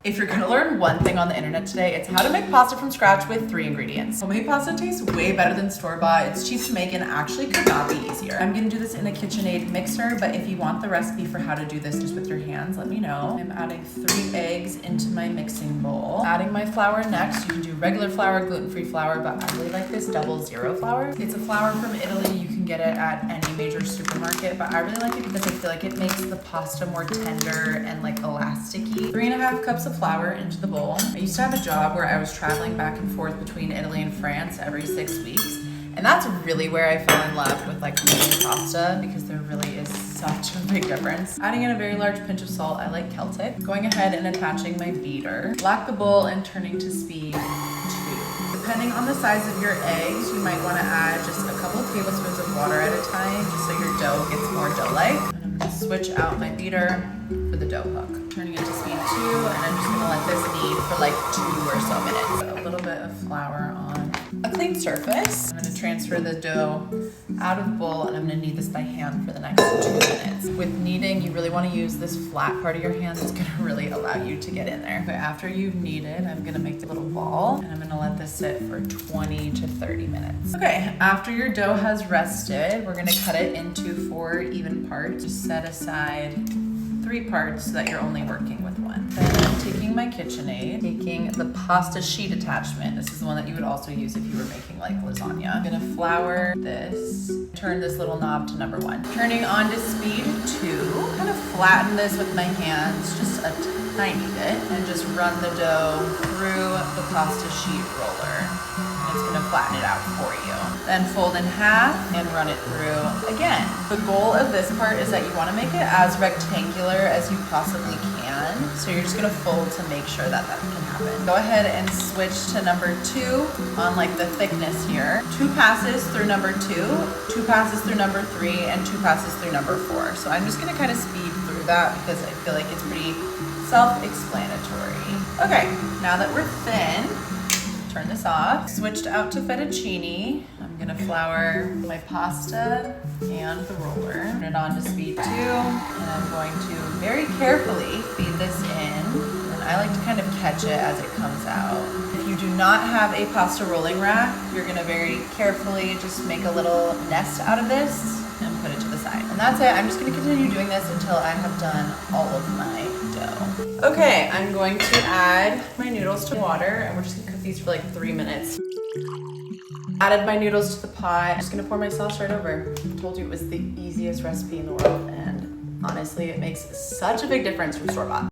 If you're gonna learn one thing on the internet today, it's how to make pasta from scratch with 3 ingredients. Homemade pasta tastes way better than store-bought. It's cheap to make and actually could not be easier. I'm gonna do this in a Kitchenaid mixer, but if you want the recipe for how to do this just with your hands, let me know. I'm adding 3 eggs into my mixing bowl. Adding my flour next. You can do regular flour, gluten-free flour, but I really like this 00 flour. It's a flour from Italy. You can get it at any major supermarket, but I really like it because I feel like it makes the pasta more tender and like elasticy. 3.5 cups of flour into the bowl. I used to have a job where I was traveling back and forth between Italy and France every 6 weeks. And that's really where I fell in love with like homemade pasta because there really is such a big difference. Adding in a very large pinch of salt, I like Celtic. Going ahead and attaching my beater. Lock the bowl and turning to speed 2. Depending on the size of your eggs, you might want to add just a couple of tablespoons of water at a time just so your dough gets more dough-like. And I'm going to switch out my beater for the dough hook. Turning it to speed 2, and I'm just going to let this knead for like 2 or so minutes. Put a little bit of flour on a clean surface. I'm going to transfer the dough out of the bowl, and I'm going to knead this by hand for the next 2 minutes. With kneading, you really want to use this flat part of your hand. It's going to really allow you to get in there. Okay, after you've kneaded, I'm going to make the little ball, and I'm going to let this sit for 20 to 30 minutes. Okay, after your dough has rested, we're going to cut it into 4 even parts. Just set aside 3 parts so that you're only working with 1. Then I'm taking my Kitchenaid, taking the pasta sheet attachment. This is the one that you would also use if you were making like lasagna. I'm gonna flour this, turn this little knob to number 1. Turning on to speed 2, kind of flatten this with my hands just a tiny bit and just run the dough through the pasta sheet roller. And it's gonna flatten it out for you. Then fold in half and run it through again. The goal of this part is that you wanna make it as rectangular as you possibly can. So you're just gonna fold to make sure that that can happen. Go ahead and switch to number 2 on like the thickness here. 2 passes through number 2, 2 passes through number 3, and 2 passes through number 4. So I'm just gonna kind of speed through that because I feel like it's pretty self-explanatory. Okay, now that we're thin, turn this off. Switched out to fettuccine. I'm gonna flour my pasta and the roller. Turn it on to speed 2, and I'm going to very carefully feed this in. And I like to kind of catch it as it comes out. If you do not have a pasta rolling rack, you're gonna very carefully just make a little nest out of this and put it to the side. And that's it. I'm just gonna continue doing this until I have done all of my dough. Okay, I'm going to add my noodles to water, and we're just gonna cook these for like 3 minutes. Added my noodles to the pot. I'm just gonna pour my sauce right over. I told you it was the easiest recipe in the world, and honestly, it makes such a big difference from store-bought.